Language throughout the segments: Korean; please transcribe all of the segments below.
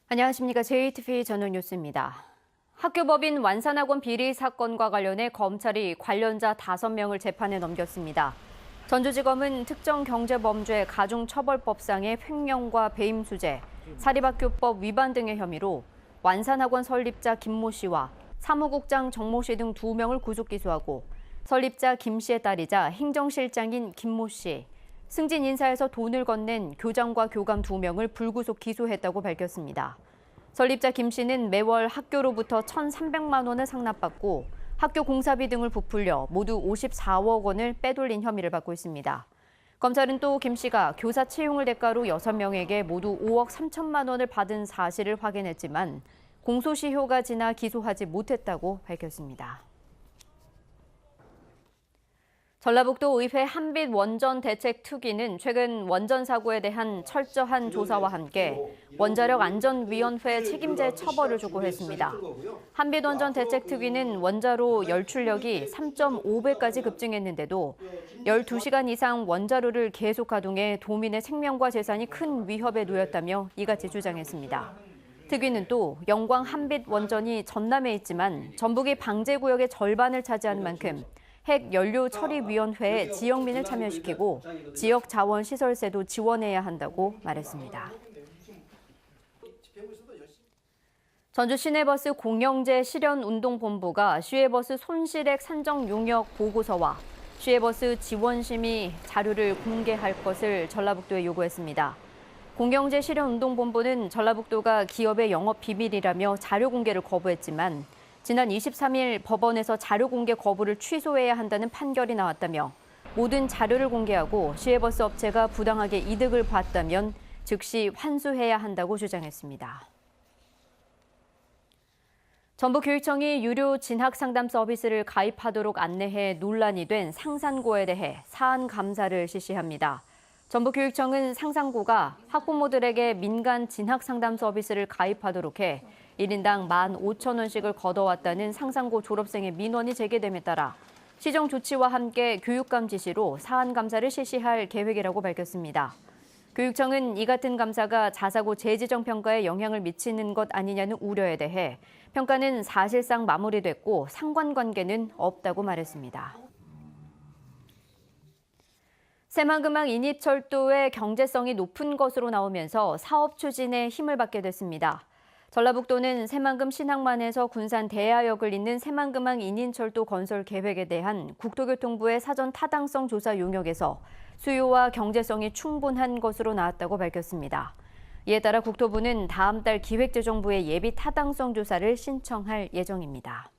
안녕하십니까. JTV 저녁 뉴스입니다. 학교법인 완산학원 비리 사건과 관련해 검찰이 관련자 5명을 재판에 넘겼습니다. 전주지검은 특정경제범죄 가중처벌법상의 횡령과 배임수재, 사립학교법 위반 등의 혐의로 완산학원 설립자 김모 씨와 사무국장 정모 씨 등 2명을 구속 기소하고 설립자 김 씨의 딸이자 행정실장인 김모 씨, 승진 인사에서 돈을 건넨 교장과 교감 2명을 불구속 기소했다고 밝혔습니다. 설립자 김 씨는 매월 학교로부터 1,300만 원을 상납받고 학교 공사비 등을 부풀려 모두 54억 원을 빼돌린 혐의를 받고 있습니다. 검찰은 또 김 씨가 교사 채용을 대가로 6명에게 모두 5억 3천만 원을 받은 사실을 확인했지만 공소시효가 지나 기소하지 못했다고 밝혔습니다. 전라북도 의회 한빛 원전 대책 특위는 최근 원전 사고에 대한 철저한 조사와 함께 원자력안전위원회 책임자 처벌을 촉구했습니다. 한빛 원전 대책 특위는 원자로 열출력이 3.5배까지 급증했는데도 12시간 이상 원자로를 계속 가동해 도민의 생명과 재산이 큰 위협에 놓였다며 이같이 주장했습니다. 특위는 또 영광 한빛 원전이 전남에 있지만 전북이 방제구역의 절반을 차지하는 만큼 핵연료처리위원회에 지역민을 참여시키고 지역자원시설세도 지원해야 한다고 말했습니다. 전주 시내버스 공영제 실현운동본부가 시외버스 손실액 산정 용역 보고서와 시외버스 지원심의 자료를 공개할 것을 전라북도에 요구했습니다. 공영제 실현운동본부는 전라북도가 기업의 영업 비밀이라며 자료 공개를 거부했지만 지난 23일 법원에서 자료 공개 거부를 취소해야 한다는 판결이 나왔다며 모든 자료를 공개하고 시외버스 업체가 부당하게 이득을 봤다면 즉시 환수해야 한다고 주장했습니다. 전북교육청이 유료 진학상담 서비스를 가입하도록 안내해 논란이 된 상산고에 대해 사안 감사를 실시합니다. 전북교육청은 상산고가 학부모들에게 민간 진학상담 서비스를 가입하도록 해 1인당 15,000원씩을 걷어왔다는 상산고 졸업생의 민원이 제기됨에 따라 시정 조치와 함께 교육감 지시로 사안 감사를 실시할 계획이라고 밝혔습니다. 교육청은 이 같은 감사가 자사고 재지정 평가에 영향을 미치는 것 아니냐는 우려에 대해 평가는 사실상 마무리됐고 상관관계는 없다고 말했습니다. 새만금항 인입철도의 경제성이 높은 것으로 나오면서 사업 추진에 힘을 받게 됐습니다. 전라북도는 새만금 신항만에서 군산 대야역을 잇는 새만금항 인인철도 건설 계획에 대한 국토교통부의 사전 타당성 조사 용역에서 수요와 경제성이 충분한 것으로 나왔다고 밝혔습니다. 이에 따라 국토부는 다음 달 기획재정부에 예비 타당성 조사를 신청할 예정입니다.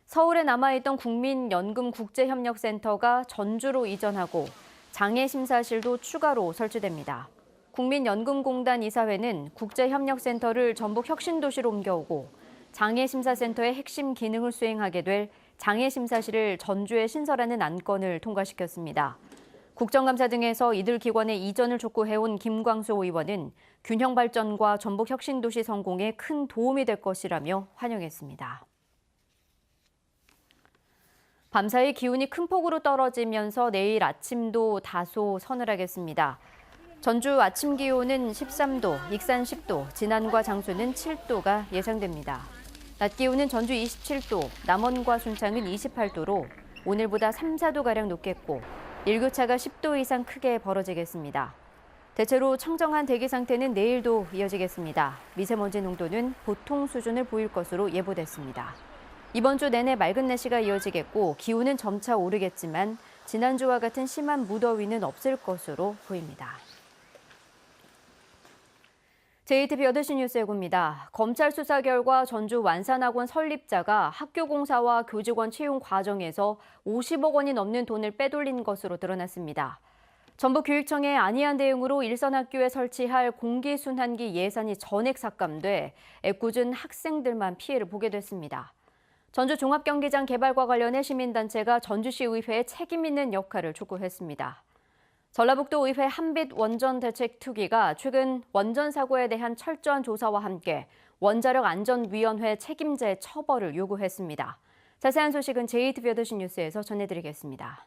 서울에 남아있던 국민연금국제협력센터가 전주로 이전하고 장애심사실도 추가로 설치됩니다. 국민연금공단 이사회는 국제협력센터를 전북 혁신도시로 옮겨오고 장애심사센터의 핵심 기능을 수행하게 될 장애심사실을 전주에 신설하는 안건을 통과시켰습니다. 국정감사 등에서 이들 기관의 이전을 촉구해온 김광수 의원은 균형 발전과 전북 혁신도시 성공에 큰 도움이 될 것이라며 환영했습니다. 밤사이 기온이 큰 폭으로 떨어지면서 내일 아침도 다소 서늘하겠습니다. 전주 아침 기온은 13도, 익산 10도, 진안과 장수는 7도가 예상됩니다. 낮 기온은 전주 27도, 남원과 순창은 28도로 오늘보다 3, 4도가량 높겠고 일교차가 10도 이상 크게 벌어지겠습니다. 대체로 청정한 대기 상태는 내일도 이어지겠습니다. 미세먼지 농도는 보통 수준을 보일 것으로 예보됐습니다. 이번 주 내내 맑은 날씨가 이어지겠고 기온은 점차 오르겠지만 지난주와 같은 심한 무더위는 없을 것으로 보입니다. JTV 8시 뉴스 예고입니다. 검찰 수사 결과 전주 완산학원 설립자가 학교 공사와 교직원 채용 과정에서 50억 원이 넘는 돈을 빼돌린 것으로 드러났습니다. 전북교육청의 안이한 대응으로 일선 학교에 설치할 공기순환기 예산이 전액 삭감돼 애꿎은 학생들만 피해를 보게 됐습니다. 전주 종합경기장 개발과 관련해 시민단체가 전주시 의회에 책임 있는 역할을 촉구했습니다. 전라북도 의회 한빛 원전 대책 특위가 최근 원전 사고에 대한 철저한 조사와 함께 원자력안전위원회 책임자의 처벌을 요구했습니다. 자세한 소식은 JTV 8시 뉴스에서 전해드리겠습니다.